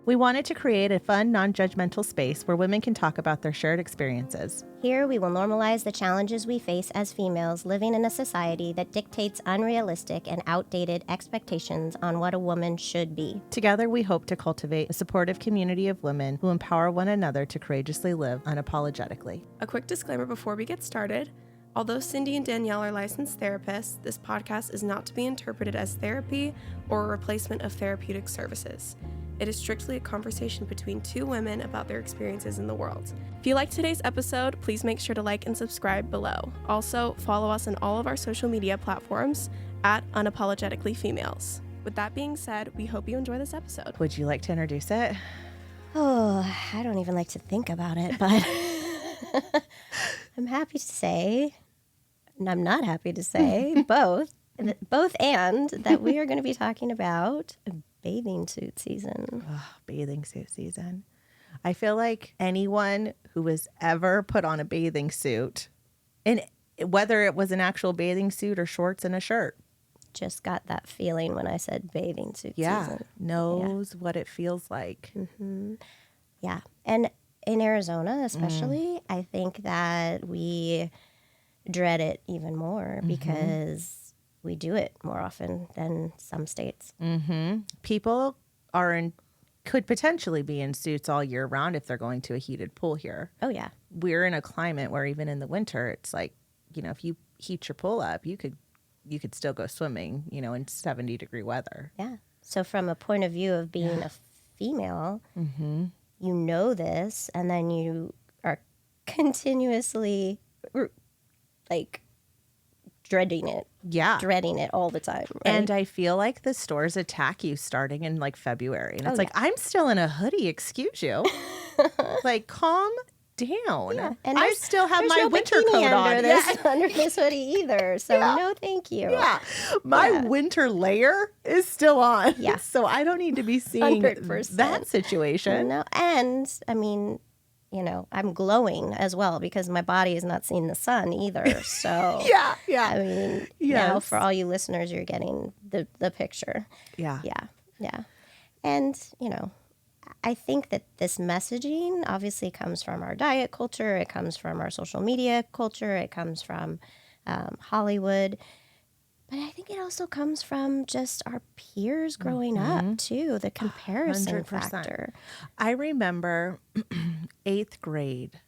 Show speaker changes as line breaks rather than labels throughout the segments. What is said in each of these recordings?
We wanted to create a fun, non-judgmental space where women can talk about their shared experiences.
Here, we will normalize the challenges we face as females living in a society that dictates unrealistic and outdated expectations on what a woman should be.
Together, we hope to cultivate a supportive community of women who empower one another to courageously live unapologetically.
A quick disclaimer before we get started. Although Cindy and Danielle are licensed therapists, this podcast is not to be interpreted as therapy or a replacement of therapeutic services. It is strictly a conversation between two women about their experiences in the world. If you liked today's episode, please make sure to like and subscribe below. Also, follow us on all of our social media platforms at Unapologetically Females. With that being said, we hope you enjoy this episode.
Would you like to introduce it?
Oh, I don't even like to think about it, but I'm happy to say, and I'm not happy to say, both and that we are going to be talking about bathing suit season.
Bathing suit season. I feel like anyone who has ever put on a bathing suit, and whether it was an actual bathing suit or shorts and a shirt,
just got that feeling when I said bathing suit season.
Knows what it feels like.
Mm-hmm. Yeah. And in Arizona especially, I think that we dread it even more because we do it more often than some states.
People could potentially be in suits all year round if they're going to a heated pool here.
Oh, yeah.
We're in a climate where even in the winter, it's like, if you heat your pool up, you could still go swimming, in 70-degree weather.
Yeah. So from a point of view of being a female, you know this, and then you are continuously dreading it.
Yeah.
Dreading it all the time. Right?
And I feel like the stores attack you starting in February. And it's I'm still in a hoodie, excuse you. Calm down.
Yeah. And
I still have my
no
winter coat on.
Under this hoodie either. So no, thank you.
Yeah. My winter layer is still on.
Yeah.
So I don't need to be seeing
100%.
that situation.
No. And I mean, I'm glowing as well because my body is not seeing the sun either. So
yeah.
I mean, for all you listeners, you're getting the picture.
Yeah.
And, I think that this messaging obviously comes from our diet culture. It comes from our social media culture. It comes from Hollywood. But I think it also comes from just our peers growing up, too, the comparison
100%.
factor.
I remember 8th grade.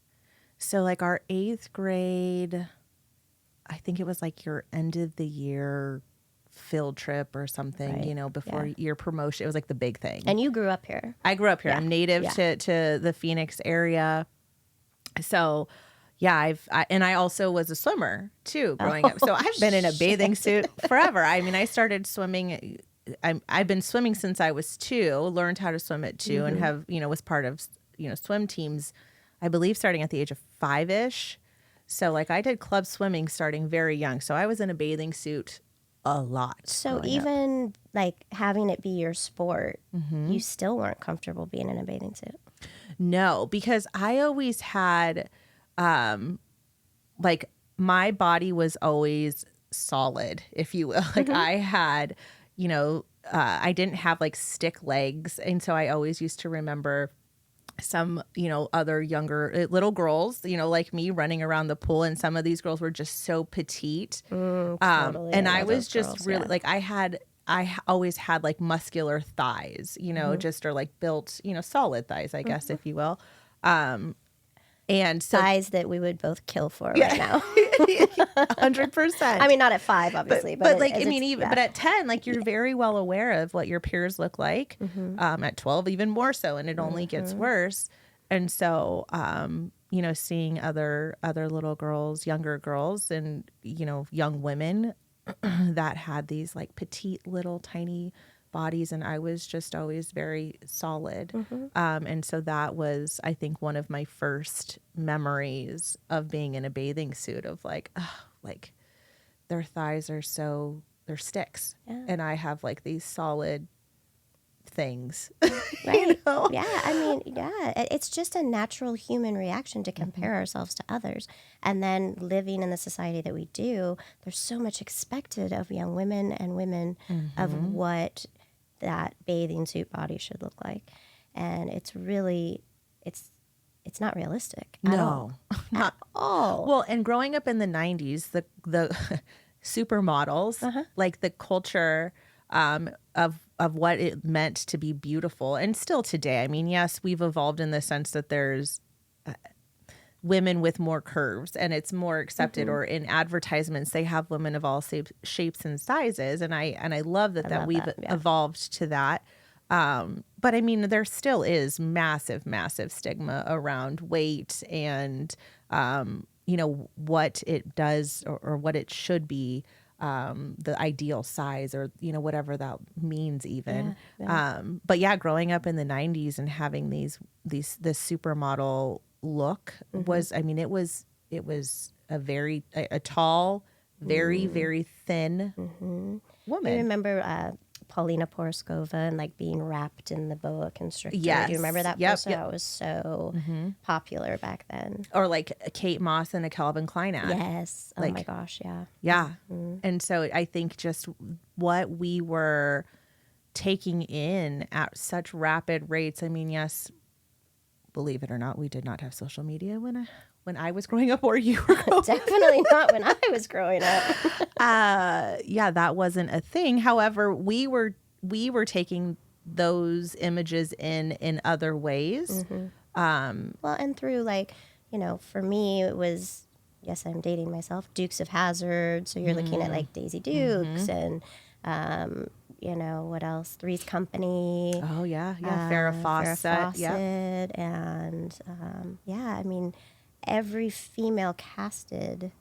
So, our 8th grade, I think it was your end of the year field trip or something,
Right.
before your promotion. It was the big thing.
And you grew up here.
I grew up here.
Yeah.
I'm native to the Phoenix area. So, yeah, I also was a swimmer too growing up. So I've been in a bathing suit forever. I mean, I started swimming. I've been swimming since I was 2, learned how to swim at 2 and have, was part of, swim teams, I believe starting at the age of 5-ish. So I did club swimming starting very young. So I was in a bathing suit a lot.
So even having it be your sport, you still weren't comfortable being in a bathing suit.
No, because I always had, my body was always solid, if you will. I had, I didn't have stick legs. And so I always used to remember some, other younger little girls, like me running around the pool. And some of these girls were just so petite.
Totally.
And I was just
girls,
really I always had muscular thighs, just or built, solid thighs, I guess, if you will. And so
thighs that we would both kill for right now.
100%.
I mean, not at 5, obviously, but
but at 10, you're very well aware of what your peers look like. At 12, even more so, and it only gets worse. And so, seeing other little girls, younger girls, and young women that had these petite little tiny bodies, and I was just always very solid. And so that was, I think, one of my first memories of being in a bathing suit of their thighs are they're sticks.
Yeah.
And I have these solid things.
Right. Yeah. I mean, it's just a natural human reaction to compare ourselves to others. And then living in the society that we do, there's so much expected of young women and women of what that bathing suit body should look like. And it's really, it's not realistic at all.
Not
At all.
Well, and growing up in the 90s, the supermodels, like the culture of what it meant to be beautiful, and still today. I mean, yes, we've evolved in the sense that there's women with more curves and it's more accepted, or in advertisements they have women of all shapes and sizes, and I love that we've evolved to that. But I mean, there still is massive stigma around weight and what it does or what it should be, the ideal size, or whatever that means even. But yeah, growing up in the 90s and having this supermodel look was, I mean, it was a tall, very thin woman.
I remember Paulina Poroskova and like being wrapped in the boa constrictor.
Yes.
Do you remember that
Yep,
poster?
yep.
That was so popular back then.
Or like Kate Moss and a Calvin Klein ad.
Yes. Oh
Like,
my gosh, yeah.
Yeah. And so I think just what we were taking in at such rapid rates. I mean, yes, believe it or not, we did not have social media when I was growing up, or you were growing
Definitely not when I was growing up.
yeah, that wasn't a thing. However, we were taking those images in other ways.
Well, and through like, for me, it was, yes, I'm dating myself, Dukes of Hazzard. So you're looking at like Daisy Dukes and, what else? Three's Company.
Oh yeah, Farrah Fawcett. Yeah.
And I mean, every female casted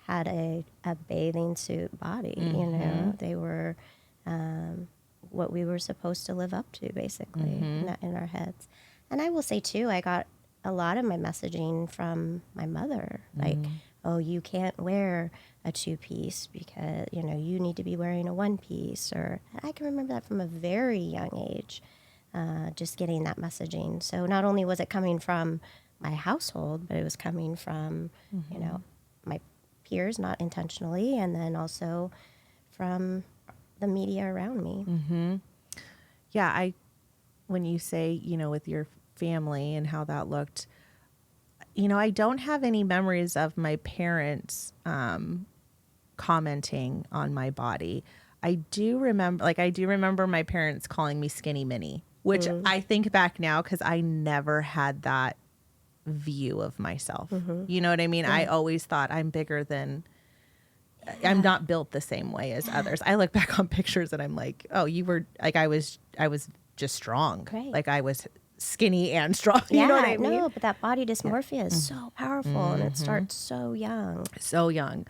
had a bathing suit body. They were what we were supposed to live up to, basically, in our heads. And I will say too, I got a lot of my messaging from my mother, like, oh, you can't wear a 2-piece because you need to be wearing a 1-piece. Or I can remember that from a very young age, just getting that messaging. So not only was it coming from my household, but it was coming from my peers, not intentionally, and then also from the media around me.
Yeah, when you say, with your family and how that looked, I don't have any memories of my parents commenting on my body. I do remember my parents calling me Skinny Minnie, which I think back now because I never had that view of myself. You know what I mean? Yeah. I always thought I'm bigger than, I'm not built the same way as others. I look back on pictures and I'm like, oh, you were like, I was just strong.
Right.
Like I was skinny and strong. You know what I mean?
No, but that body dysmorphia is so powerful and it starts so young.
So young.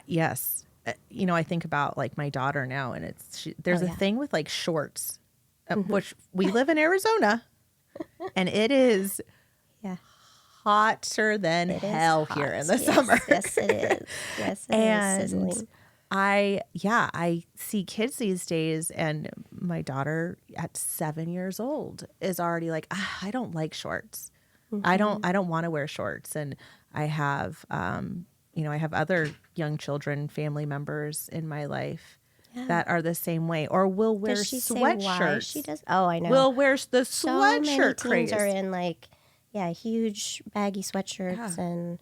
Yes. I think about like my daughter now, and there's a thing with like shorts, which we live in Arizona and it is hotter than hell here in the summer.
Yes, it is. Yes, it is sizzling.
I see kids these days, and my daughter at 7 years old is already like, I don't like shorts. I don't want to wear shorts. And I have, I have other young children, family members in my life that are the same way, or will wear
does she
sweatshirts.
Say why she does? Oh, I know.
Will wear the
so
sweatshirt
many teens
craze.
are in like, huge baggy sweatshirts and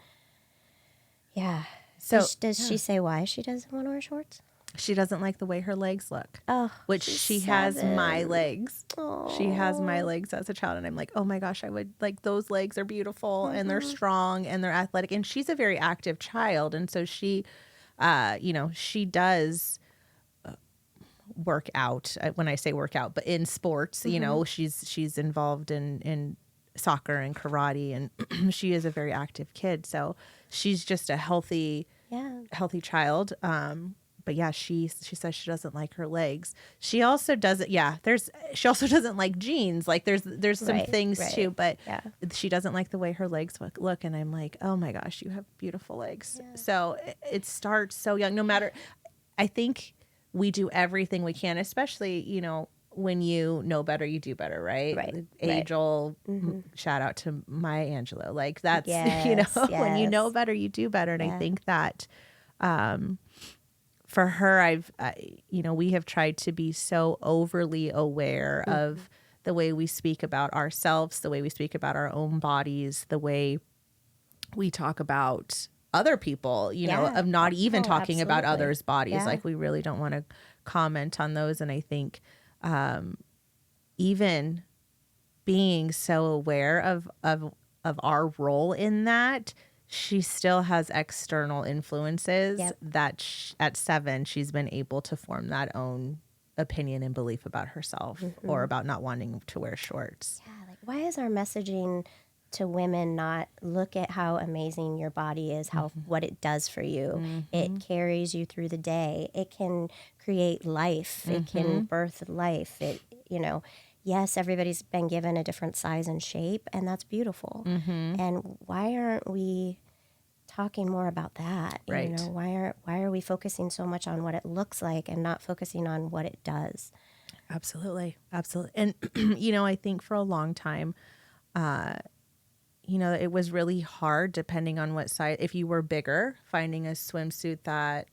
So does she say why she doesn't want to wear shorts?
She doesn't like the way her legs look.
Oh,
which she has my legs.
Oh.
She has my legs as a child. And I'm like, oh my gosh, I would like, those legs are beautiful and they're strong and they're athletic. And she's a very active child. And so she, she does work out, when I say work out, but in sports, she's involved in soccer and karate, and she is a very active kid. So she's just a healthy child. But yeah, she says she doesn't like her legs. She also doesn't. Yeah, she also doesn't like jeans. Like there's some things too, but she doesn't like the way her legs look. And I'm like, oh my gosh, you have beautiful legs. Yeah. So it starts so young. No matter, I think we do everything we can, especially when you know better, you do better, right?
Right.
Age-old shout out to Maya Angelou. Like that's when you know better, you do better. And I think that. For her, we have tried to be so overly aware of the way we speak about ourselves, the way we speak about our own bodies, the way we talk about other people, you know, of not even talking about
absolutely.
others' bodies.
Yeah.
Like, we really don't want to comment on those. And I think even being so aware of our role in that, she still has external influences that at 7, she's been able to form that own opinion and belief about herself or about not wanting to wear shorts.
Yeah, like, why is our messaging to women not look at how amazing your body is, how what it does for you? It carries you through the day. It can create life. It can birth life. It, you know, yes, everybody's been given a different size and shape, and that's beautiful. And why aren't we talking more about that?
Right.
You know, why are we focusing so much on what it looks like and not focusing on what it does?
Absolutely. Absolutely. And, you know, I think for a long time, you know, it was really hard depending on what size. If you were bigger, finding a swimsuit that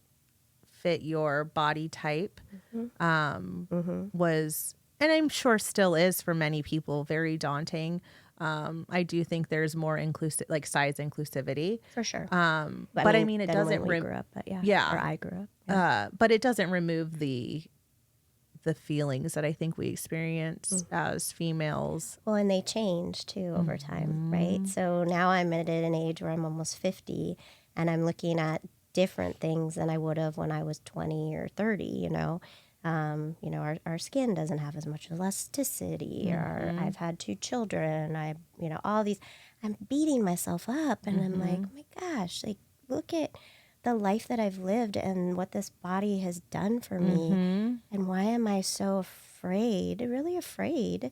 fit your body type was, and I'm sure still is for many people, very daunting. I do think there's more inclusive, like size inclusivity.
For sure.
But I mean, it
than
doesn't.
when we grew up, but or I grew up.
But it doesn't remove the feelings that I think we experience as females.
Well, and they change too over time, right? So now I'm at an age where I'm almost 50, and I'm looking at different things than I would have when I was 20 or 30. You know, our skin doesn't have as much elasticity. Or I've had 2 children. All these. I'm beating myself up, and I'm like, oh my gosh, like, look at the life that I've lived and what this body has done for me. And why am I so afraid, really afraid,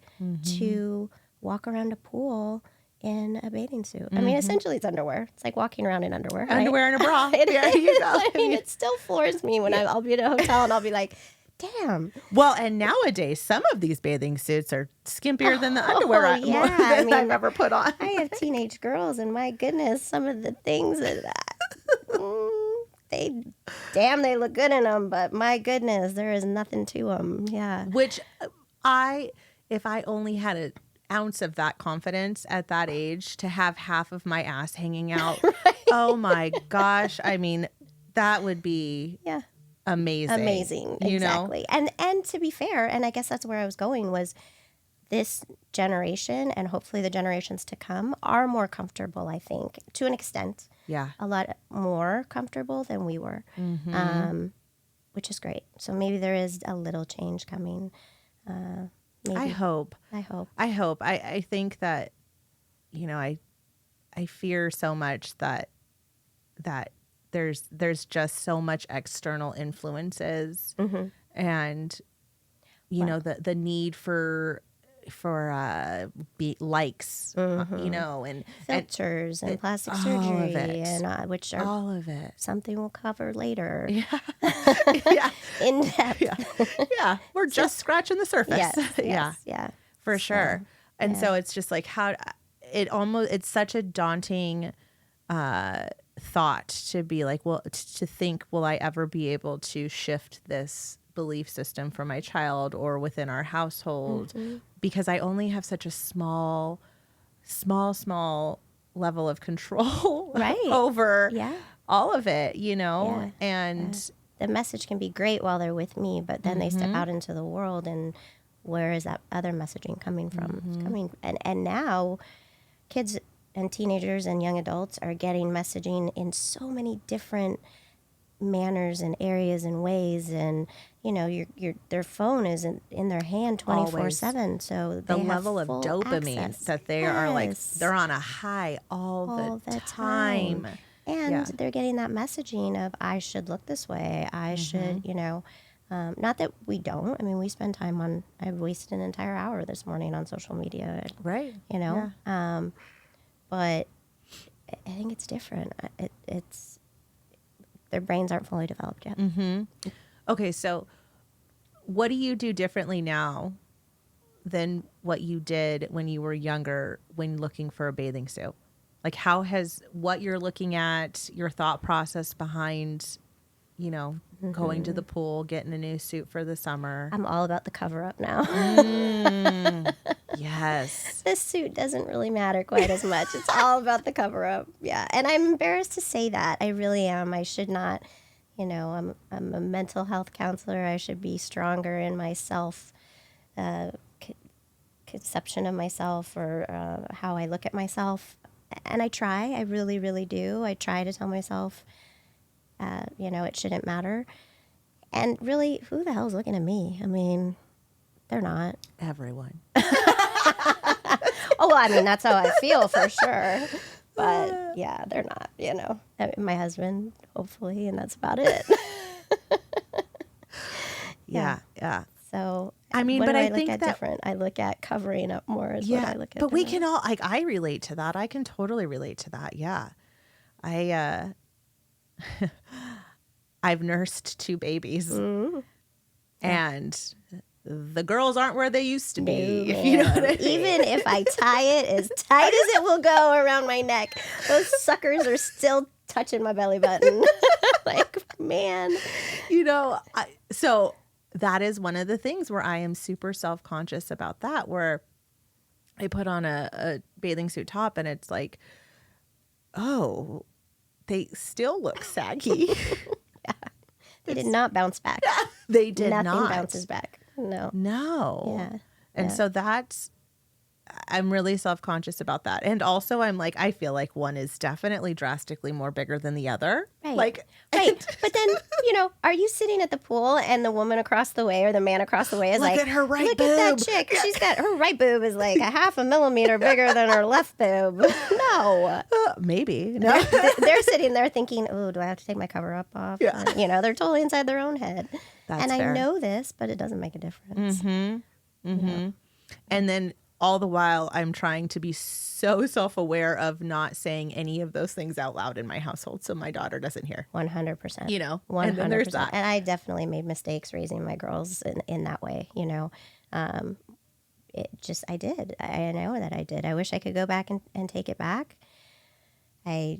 to walk around a pool in a bathing suit? I mean, essentially it's underwear. It's like walking around in underwear.
Underwear
right?
and a bra.
There you go. I mean, it still floors me when I'll be at a hotel and I'll be like, damn.
Well, and nowadays, some of these bathing suits are skimpier than the underwear I've ever put on.
I have teenage girls, and my goodness, some of the things that they look good in them, but my goodness, there is nothing to them. Yeah.
Which if I only had an ounce of that confidence at that age to have half of my ass hanging out, right. Oh my gosh. I mean, that would be amazing.
Exactly. Know? And to be fair, and I guess that's where I was going, was this generation, and hopefully the generations to come, are more comfortable, I think, to an extent.
Yeah.
A lot more comfortable than we were, which is great. So maybe there is a little change coming. Maybe.
I hope. I think that, you know, I fear so much that there's just so much external influences and, you know, the need for likes, you know, and
filters and plastic surgery, and
which are all of it.
Something we'll cover later.
Yeah,
in depth.
Yeah. We're just scratching the surface.
Yeah,
for sure. And so it's just like it's such a daunting thought to be like, well, to think, will I ever be able to shift this belief system for my child or within our household, because I only have such a small level of control over all of it, you know. And
the message can be great while they're with me, but then they step out into the world, and where is that other messaging coming from? It's coming, and now kids and teenagers and young adults are getting messaging in so many different manners and areas and ways, and you know, their phone is in their hand 24/7, so
the level of dopamine
access.
That they are like, they're on a high all the time.
And they're getting that messaging of, I should look this way, I should, you know, not that we don't. I mean, we spend time on, I wasted an entire hour this morning on social media,
right?
You know, but I think it's different. It's their brains aren't fully developed yet.
Okay, so what do you do differently now than what you did when you were younger when looking for a bathing suit? Like, how has what you're looking at, your thought process behind, going to the pool, getting a new suit for the summer.
I'm all about the cover up now.
Yes.
This suit doesn't really matter quite as much. It's all about the cover up. Yeah. And I'm embarrassed to say that. I really am. I should not, I'm a mental health counselor. I should be stronger in my self conception of myself or how I look at myself. And I try. I really, really do. I try to tell myself, it shouldn't matter. And really, who the hell's looking at me? I mean, they're not.
Everyone.
Oh, well, I mean, that's how I feel for sure. But yeah, they're not, I mean, my husband, hopefully, and that's about it.
Yeah.
So,
I mean,
what
but
do
I
look
think
at
that
different. I look at covering up more is what I look at.
But we can all, like, I relate to that. I can totally relate to that. Yeah. I've nursed 2 babies and the girls aren't where they used to be.
No,
if you know what I mean.
Even if I tie it as tight as it will go around my neck, those suckers are still touching my belly button. Like, man.
So that is one of the things where I am super self-conscious about that, where I put on a bathing suit top and it's like, oh, they still look saggy.
They did not bounce back.
They did not.
Nothing bounces back. No.
Yeah. And so I'm really self-conscious about that. And also I'm like, I feel like one is definitely drastically more bigger than the other.
Right. Right. But then, are you sitting at the pool and the woman across the way or the man across the way is
look
like,
at her right
look
boob.
at that chick. She's got her right boob is like a 0.5 millimeter bigger than her left boob. No.
Maybe. No.
They're sitting there thinking, oh, do I have to take my cover up off?
Yeah.
They're totally inside their own head.
That's
and
fair.
I know this, but it doesn't make a difference.
And then all the while I'm trying to be so self-aware of not saying any of those things out loud in my household so my daughter doesn't hear.
100%.
100%. And then there's that.
And I definitely made mistakes raising my girls in that way, I did. I know that I did. I wish I could go back and take it back. I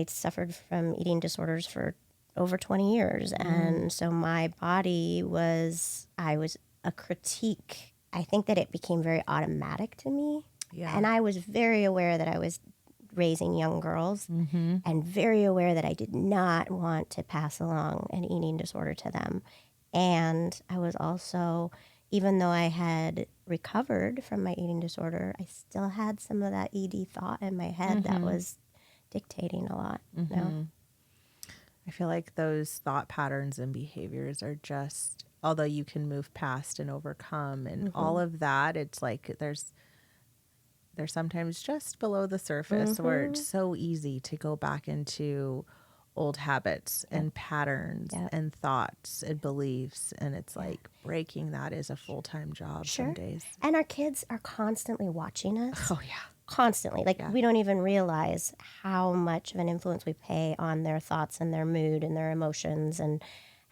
suffered from eating disorders for over 20 years. And so my body I was a critique. I think that it became very automatic to me. Yeah. And I was very aware that I was raising young girls and very aware that I did not want to pass along an eating disorder to them. And I was also, even though I had recovered from my eating disorder, I still had some of that ED thought in my head that was dictating a lot.
I feel like those thought patterns and behaviors are just, although you can move past and overcome and all of that, it's like they're sometimes just below the surface where it's so easy to go back into old habits and patterns and thoughts and beliefs. And it's like breaking that is a full-time job some days.
And our kids are constantly watching us.
Oh, yeah.
Constantly. We don't even realize how much of an influence we pay on their thoughts and their mood and their emotions and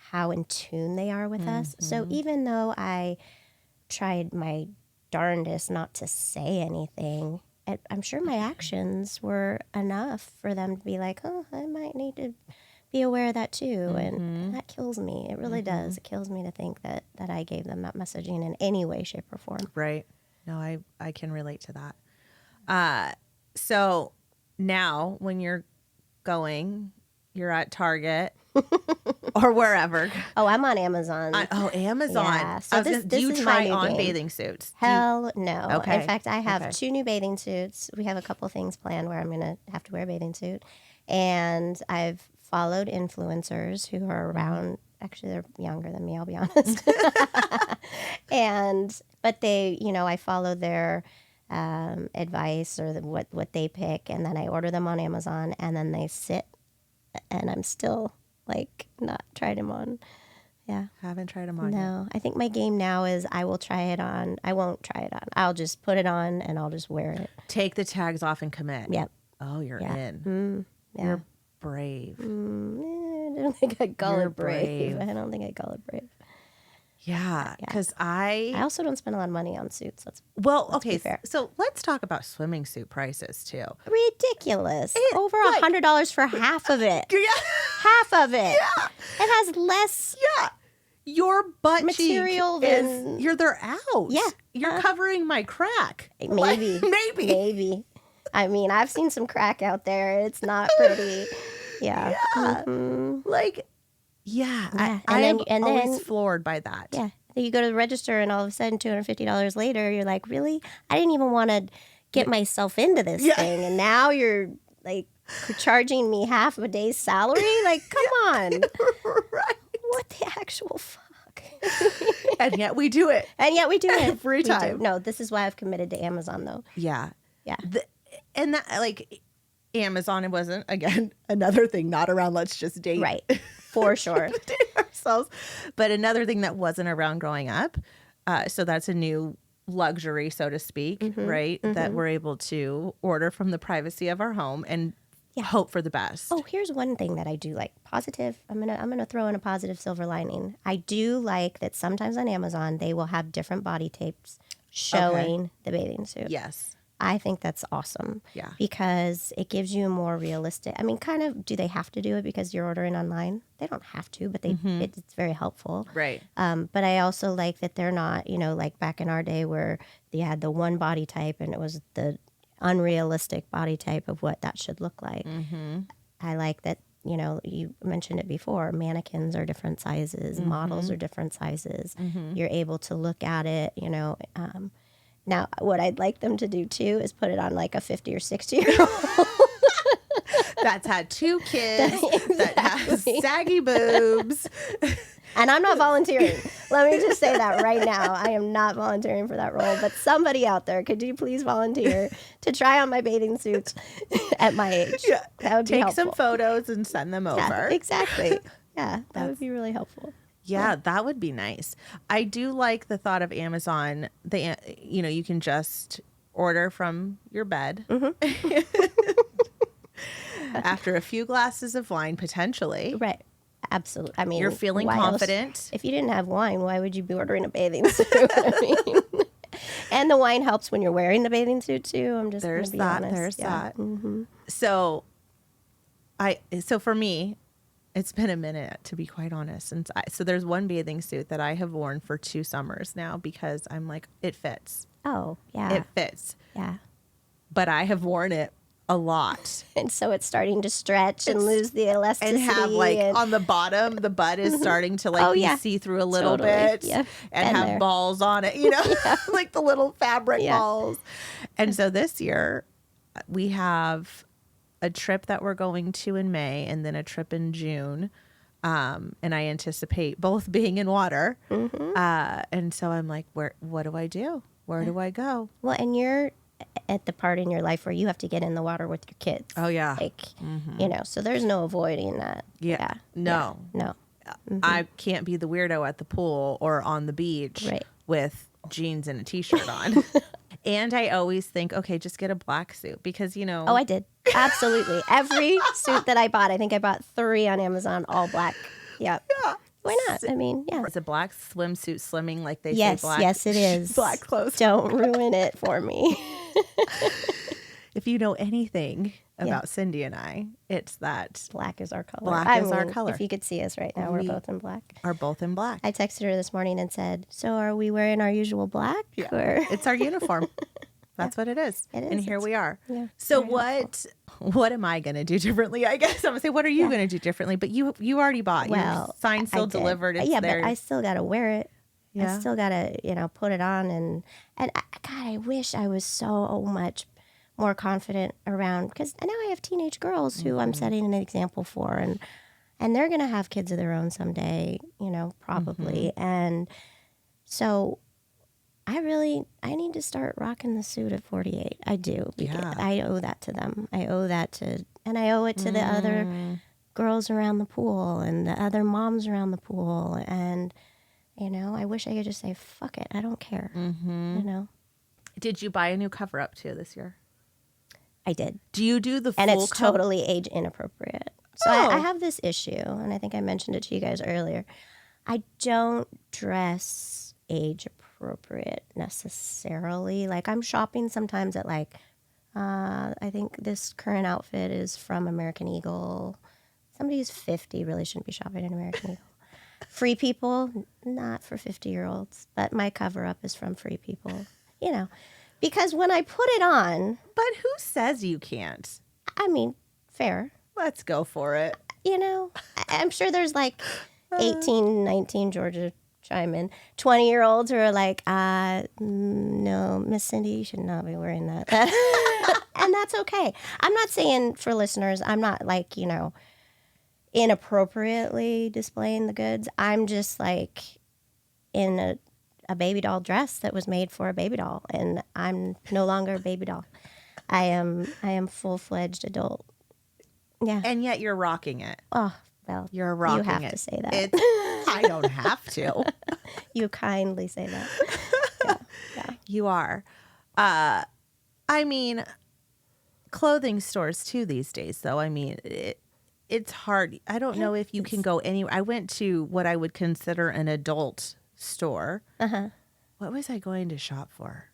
how in tune they are with us. So even though I tried my darndest not to say anything, I'm sure my actions were enough for them to be like, oh, I might need to be aware of that too. And that kills me. It really does. It kills me to think that I gave them that messaging in any way, shape, or form.
Right. No, I can relate to that. So now when you're at Target or wherever.
Oh, I'm on Amazon.
Amazon.
Yeah. So
do you try on bathing suits?
Hell no.
Okay.
In fact, I have 2 new bathing suits. We have a couple things planned where I'm going to have to wear a bathing suit. And I've followed influencers who are around. Actually, they're younger than me, I'll be honest. But they, I follow their advice or what they pick, and then I order them on Amazon, and then they sit, and I'm still not tried them on. Yeah,
haven't tried them on.
No, I think my game now is I will try it on. I won't try it on. I'll just put it on and I'll just wear it.
Take the tags off and commit.
Yep.
Oh, you're in. You're brave.
I don't think I call it brave. I don't think I call it brave.
Yeah, because I
also don't spend a lot of money on suits. Let's
okay.
Fair.
So let's talk about swimming suit prices too.
Ridiculous. Over $100 for half of it.
Yeah.
half of it.
Yeah.
It has less.
Yeah. Your butt
material
cheek
than
they're out.
Yeah.
You're covering my crack.
Maybe. Maybe. I mean, I've seen some crack out there. It's not pretty. Yeah.
Like,
Yeah.
I'm always floored by that.
Yeah. You go to the register and all of a sudden $250 later, you're like, really? I didn't even want to get myself into this thing. And now you're like charging me half of a day's salary? Like, come on.
Right.
What the actual fuck?
And yet we do it. Every time.
No, this is why I've committed to Amazon, though.
Yeah.
Yeah.
And that, like, Amazon, it wasn't, again, another thing not around let's just date.
Right. For sure.
Date ourselves. But another thing that wasn't around growing up. So that's a new luxury, so to speak, right? That we're able to order from the privacy of our home and hope for the best.
Oh, here's one thing that I do like. Positive. I'm gonna throw in a positive silver lining. I do like that sometimes on Amazon they will have different body tapes showing the bathing suit.
Yes.
I think that's awesome.
Yeah.
Because it gives you a more realistic. I mean, kind of. Do they have to do it because you're ordering online? They don't have to, but it's very helpful.
Right.
But I also like that they're not, like back in our day where they had the one body type and it was the unrealistic body type of what that should look like. I like that, you mentioned it before, mannequins are different sizes, models are different sizes. You're able to look at it, now, what I'd like them to do, too, is put it on like a 50 or 60-year-old.
That's had 2 kids, that has saggy boobs.
And I'm not volunteering. Let me just say that right now. I am not volunteering for that role. But somebody out there, could you please volunteer to try on my bathing suits at my age?
Yeah.
That would be
Take
helpful.
some photos and send them over.
Yeah, exactly. Yeah, that would be really helpful.
Yeah, that would be nice. I do like the thought of Amazon. You can just order from your bed after a few glasses of wine, potentially.
Right. Absolutely. I mean,
you're feeling confident.
Else? If you didn't have wine, why would you be ordering a bathing suit? I mean, and the wine helps when you're wearing the bathing suit too. I'm just going to be honest.
There's that. So for me, it's been a minute, to be quite honest. So there's one bathing suit that I have worn for 2 summers now because I'm like, it fits.
Oh, yeah.
It fits.
Yeah.
But I have worn it a lot.
And so it's starting to stretch and lose the elasticity.
And have on the bottom, the butt is starting to be see-through a little bit.
Yeah.
And have balls on it, like the little fabric balls. And so this year we have a trip that we're going to in May and then a trip in June. And I anticipate both being in water. And so I'm like, what do I do? Where do I go?
Well, and you're at the part in your life where you have to get in the water with your kids.
Oh, yeah.
So there's no avoiding that.
Yeah. No.
No.
I can't be the weirdo at the pool or on the beach with jeans and a T-shirt on. And I always think, okay, just get a black suit because,
Oh, I did. Absolutely. Every suit that I bought, I think I bought 3 on Amazon, all black. Yep. Yeah. Why not? I mean, yeah.
It's a black swimsuit slimming like they
say
black.
Yes, it is.
Black clothes.
Don't ruin it for me.
If you know anything about Cindy and I, it's that
black is our color.
Black is our color.
If you could see us right now, we're both in black.
Are both in black.
I texted her this morning and said, so are we wearing our usual black?
Yeah.
Or?
It's our uniform. That's what it is.
It is.
And here we are.
Yeah,
so what am I going to do differently? I guess I'm going to say, what are you going to do differently? But you already bought.
Well,
signed, still delivered. It's there.
But I still got to wear it.
Yeah.
I still got to, put it on. And I wish I was so much more confident around, because now I have teenage girls who I'm setting an example for. And they're going to have kids of their own someday, probably. And so I need to start rocking the suit at 48. I do. Because I owe that to them. I owe it to the other girls around the pool and the other moms around the pool. And, I wish I could just say, fuck it. I don't care.
Did you buy a new cover up too this year?
I did.
Do you do the full
And it's totally age inappropriate. So I have this issue, and I think I mentioned it to you guys earlier. I don't dress age appropriate necessarily. Like, I'm shopping sometimes at I think this current outfit is from American Eagle. Somebody who's 50 really shouldn't be shopping at American Eagle. Free People, not for 50-year-olds, but my cover-up is from Free People, because when I put it on,
But who says you can't?
I mean, fair,
Let's go for it.
I'm sure there's like 18, 19, Georgia chime in, 20-year-olds who are like, no, Miss Cindy, you should not be wearing that. And that's okay. I'm not saying, for listeners, I'm not like, inappropriately displaying the goods. I'm just like in a baby doll dress that was made for a baby doll, and I'm no longer a baby doll. I am full-fledged adult. Yeah.
And yet you're rocking it.
Oh, well,
You're rocking it.
you have to say that.
I don't have to.
You kindly say that. Yeah.
You are. I mean, clothing stores too these days, though. I mean, it's hard. I don't know if you can go anywhere. I went to what I would consider an adult store.
Uh-huh.
What was I going to shop for?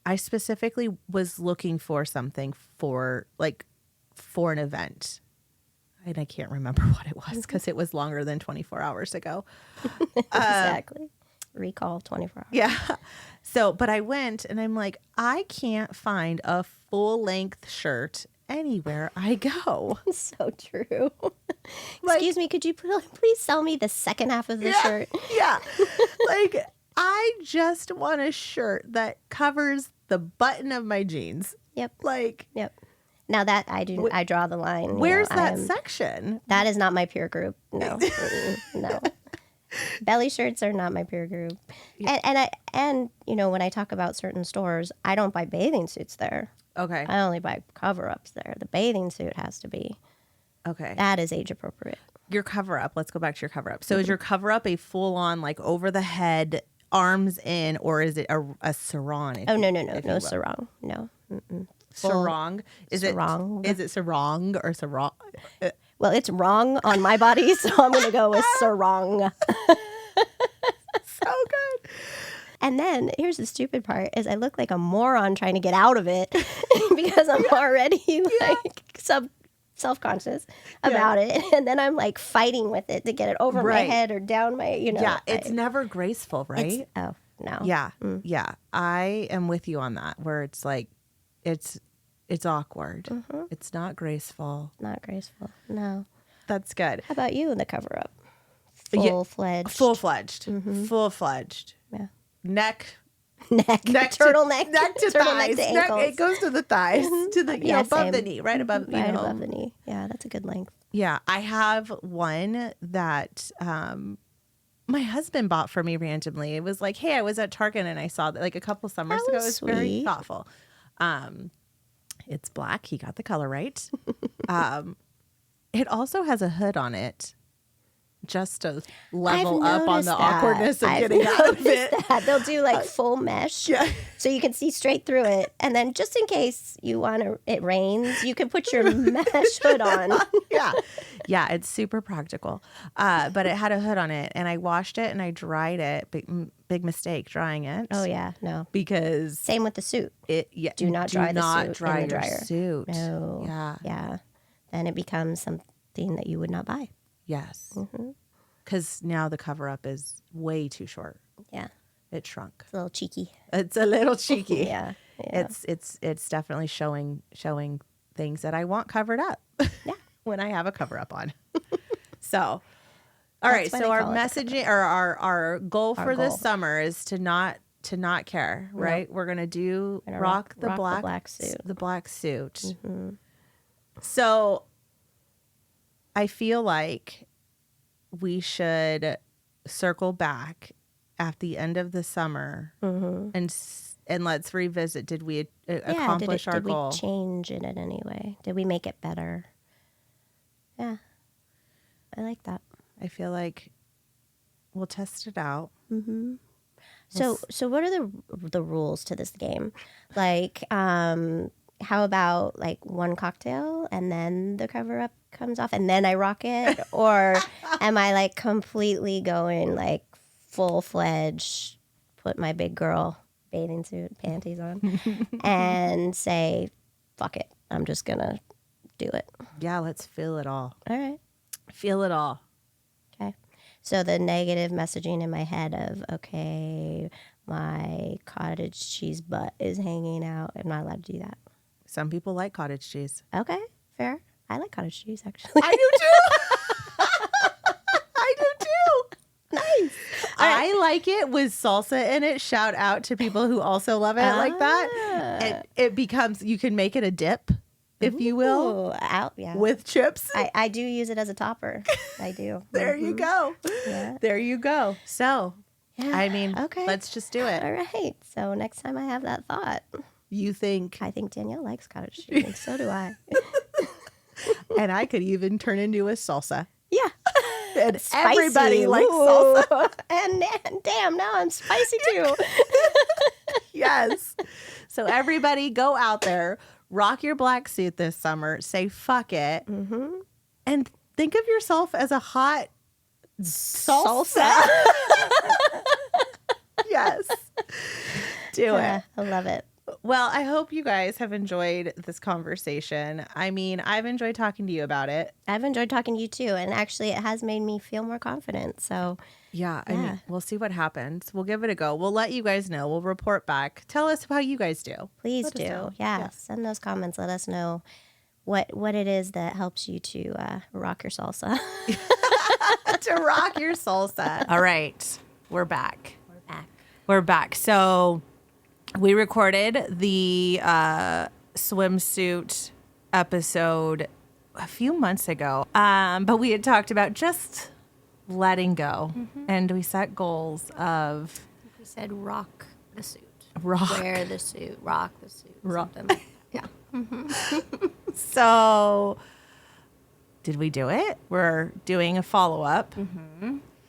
I specifically was looking for something for an event. And I can't remember what it was because it was longer than 24 hours ago.
Exactly. Recall 24 hours.
Yeah. So, but I went and I'm like, I can't find a full-length shirt anywhere I go.
So true. Excuse me, could you please sell me the second half of the shirt?
Yeah. I just want a shirt that covers the button of my jeans.
Yep.
Yep.
Now that I draw the line.
Where's that section?
That is not my peer group. No. No. Belly shirts are not my peer group. Yeah. And when I talk about certain stores, I don't buy bathing suits there.
Okay.
I only buy cover-ups there. The bathing suit has to be.
Okay.
That is age appropriate.
Your cover-up. Let's go back to your cover-up. So is your cover-up a full-on, over the head, arms in, or is it a sarong?
No sarong. No. Mm-mm.
Sarong?
Sarong.
Is it sarong or sarong?
Well, it's wrong on my body, so I'm going to go with sarong.
So good.
And then here's the stupid part is I look like a moron trying to get out of it because I'm already self-conscious about it. And then I'm fighting with it to get it over my head or down my,
Yeah, it's never graceful, right?
Oh, no.
Yeah. Yeah. I am with you on that where it's it's awkward. Mm-hmm. It's not graceful.
Not graceful. No.
That's good.
How about you in the cover-up? Full-fledged.
Full-fledged.
Mm-hmm.
Full-fledged.
Yeah.
Neck
turtleneck.
Neck to thighs.
To ankles.
It goes to the thighs. To the above
same.
the knee. Right above
above the knee. Yeah, that's a good length.
Yeah. I have one that my husband bought for me randomly. It was like, hey, I was at Target and I saw that a couple summers ago. It was very thoughtful. It's black. He got the color right. It also has a hood on it, just to level up on the awkwardness of getting out of it.
They'll do full mesh, so you can see straight through it. And then just in case it rains, you can put your mesh hood on.
Yeah, it's super practical. But it had a hood on it, and I washed it and I dried it. Big mistake drying it.
Oh yeah, no.
Because
same with the suit.
Do not dry the suit in the dryer. Suit.
No. Yeah. Then it becomes something that you would not buy.
Yes. Because now the cover up is way too short.
Yeah.
It shrunk.
It's a little cheeky.
It's a little cheeky.
Yeah.
It's definitely showing things that I want covered up.
Yeah.
When I have a cover up on. So. All right, so our messaging or our goal for this summer is to not care, right? Nope. We're gonna rock the black suit. The black suit. Mm-hmm. So I feel like we should circle back at the end of the summer and let's revisit. Did we accomplish our goal?
Did we change it in any way? Did we make it better? Yeah, I like that.
I feel like we'll test it out.
Mm-hmm. So what are the rules to this game? How about one cocktail and then the cover up comes off and then I rock it? Or am I completely going full-fledged, put my big girl bathing suit panties on and say, fuck it, I'm just going to do it.
Yeah, let's feel it all.
All right.
Feel it all.
Okay. So the negative messaging in my head of, okay, my cottage cheese butt is hanging out. I'm not allowed to do that.
Some people like cottage cheese.
Okay, fair. I like cottage cheese, actually.
I do too. I do too.
Nice.
I like it with salsa in it. Shout out to people who also love it like that. It becomes, you can make it a dip, if you will,
Yeah.
with chips.
I do use it as a topper. I do.
There you go.
Yeah.
There you go. So,
Yeah.
I mean,
Okay.
let's just do it.
All right. So next time I have that thought,
You think,
I think Danielle likes cottage cheese, and so do I.
and I could even turn into a salsa.
Yeah.
And
Spicy.
everybody likes
Ooh.
salsa.
And damn, now I'm spicy too.
Yes. So everybody go out there, rock your black suit this summer, say fuck it, and think of yourself as a hot salsa. Yes. Do it.
I love it.
Well, I hope you guys have enjoyed this conversation. I mean, I've enjoyed talking to you about it.
I've enjoyed talking to you too, and actually it has made me feel more confident. So
I mean, we'll see what happens. We'll give it a go. We'll let you guys know. We'll report back. Tell us how you guys do.
please
Let us
do.
know.
Yeah. Send those comments. Let us know what it is that helps you to rock your salsa.
To rock your salsa. All right. We're back.
Back.
We're back. So we recorded the swimsuit episode a few months ago. But we had talked about just letting go. And we set goals of
We said rock the suit.
rock.
Wear the suit. Rock the suit.
Rock.
Something like that. Yeah.
So did we do it? We're doing a follow-up.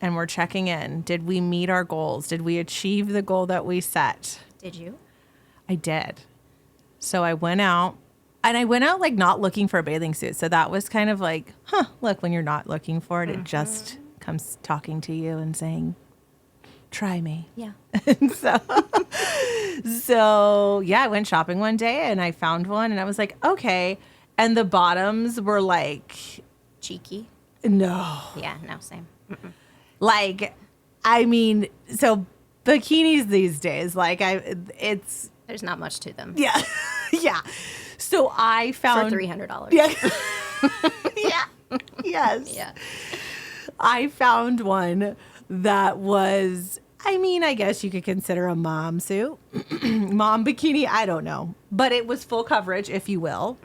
And we're checking in. Did we meet our goals? Did we achieve the goal that we set?
Did you?
I did. So I went out, and I went out like not looking for a bathing suit. So that was kind of like, look, when you're not looking for it, it just comes talking to you and saying, try me.
Yeah.
And so yeah, I went shopping one day and I found one and I was like, okay. And the bottoms were like,
Cheeky.
no.
Yeah. No. Same.
Like, I mean, so bikinis these days, like it's,
There's not much to them.
yeah. Yeah. So I found
For $300.
Yeah. Yeah. Yes.
Yeah.
I found one that was, I mean, I guess you could consider a mom suit, mom bikini. I don't know, but it was full coverage, if you will.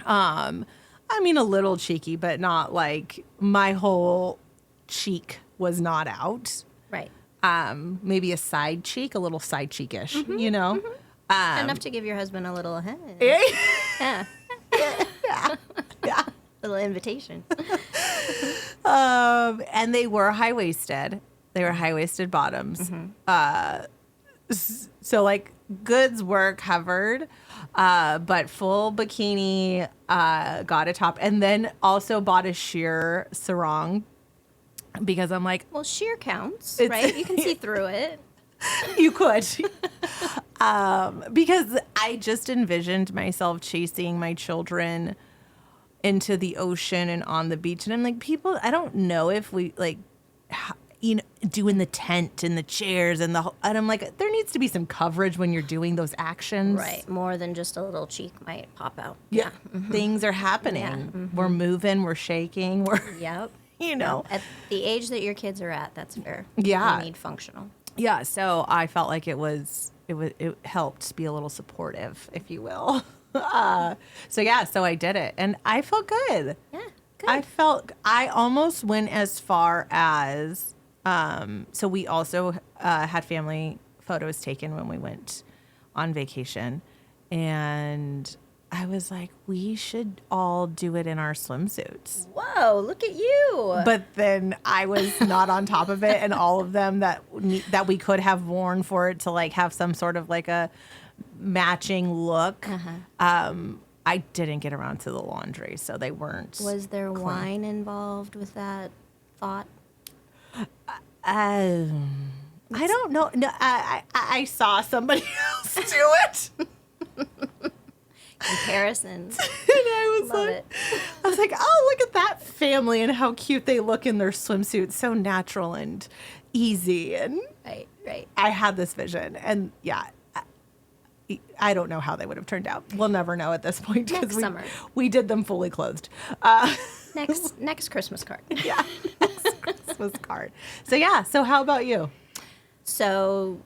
I mean, a little cheeky, but not like my whole cheek was not out.
Right.
Maybe a side cheek, a little side cheekish, you know?
Enough to give your husband a little yeah.
Yeah.
Little invitation.
And they were high-waisted. They were high-waisted bottoms. So like goods were covered, but full bikini, got a top, and then also bought a sheer sarong because I'm like,
Well, sheer counts,
It's-
right? You can see through it.
you could. Because I just envisioned myself chasing my children into the ocean and on the beach. And I'm like, people, I don't know if we like, doing the tent and the chairs and and I'm like, there needs to be some coverage when you're doing those actions.
Right. More than just a little cheek might pop out.
Yeah. Things are happening.
Yeah.
We're moving, we're shaking, we're,
Yep.
At
At the age that your kids are at, that's fair.
Yeah.
You need functional.
yeah. So I felt like it helped be a little supportive, if you will. So I did it and I felt good.
Yeah. Good.
I almost went as far as, so we also had family photos taken when we went on vacation. And I was like, we should all do it in our swimsuits.
Whoa, look at you.
But then I was not on top of it. And all of them that we could have worn for it to like have some sort of like a matching look. I didn't get around to the laundry, so they weren't.
Was there wine involved with that thought?
I don't know. No, I saw somebody else do it.
Comparisons.
And I was
Love
like,
it.
I was like, oh, look at that family and how cute they look in their swimsuits. So natural and easy. And
Right.
I had this vision. And yeah, I don't know how they would have turned out. We'll never know at this point.
Next summer.
We did them fully clothed.
Next Christmas card.
Yeah. Christmas card. So yeah. So how about you?
So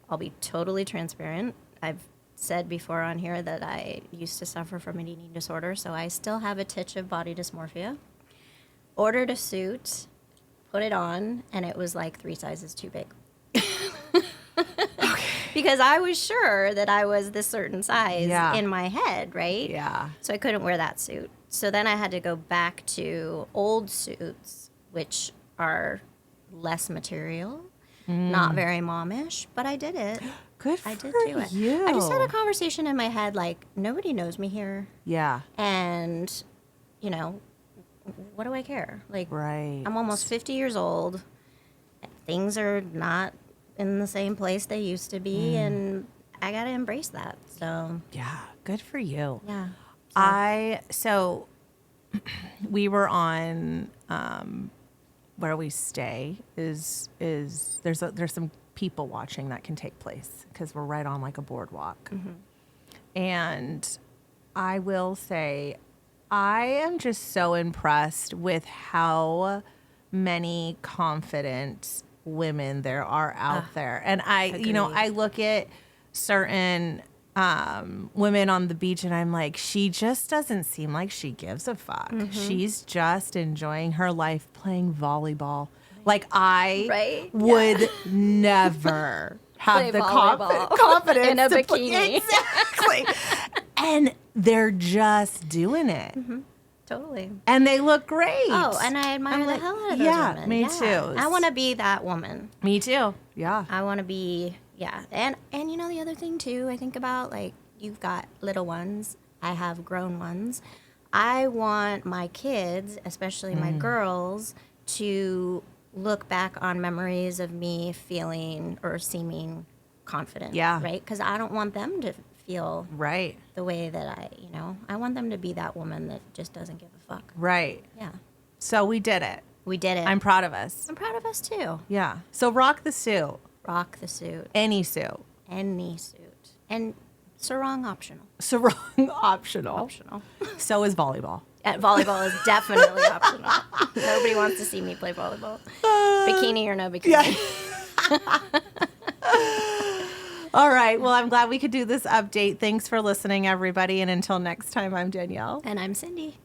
I'll be totally transparent. I've said before on here that I used to suffer from an eating disorder, so I still have a titch of body dysmorphia. Ordered a suit, put it on, and it was like 3 sizes too big. Because I was sure that I was this certain size in my head, right?
Yeah.
So I couldn't wear that suit. So then I had to go back to old suits, which are less material, not very momish, but I did it.
Good for
I did do it.
you.
I just had a conversation in my head like, nobody knows me here.
Yeah.
And, you know, what do I care? Like,
Right.
I'm almost 50 years old. Things are not in the same place they used to be, and I got to embrace that. So,
Yeah. Good for you.
yeah.
So we were on where we stay is there's some people watching that can take place because we're right on like a boardwalk. And I will say I am just so impressed with how many confident women there are out there. And I look at certain women on the beach and I'm like, she just doesn't seem like she gives a fuck. She's just enjoying her life playing volleyball. Like I would never have the confidence
in a
to
bikini.
Exactly. And they're just doing it.
Totally.
And they look great.
Oh, and I admire the hell out of those women.
Me too.
I want to be that woman.
Me too. Yeah.
I want to be, And you know, the other thing too, I think about, like, you've got little ones. I have grown ones. I want my kids, especially my girls, to look back on memories of me feeling or seeming confident.
Yeah.
Right? Because I don't want them to feel
Right.
the way that I want them to be that woman that just doesn't give a fuck.
Right.
Yeah.
So we did it.
We did it.
I'm proud of us.
I'm proud of us too.
Yeah. So rock the suit.
Rock the suit.
Any suit.
Any suit. And sarong optional.
Sarong optional.
Optional.
So is volleyball.
Volleyball is definitely optional. Nobody wants to see me play volleyball. Bikini or no bikini.
All right. Well, I'm glad we could do this update. Thanks for listening, everybody. And until next time, I'm Danielle.
And I'm Cindy.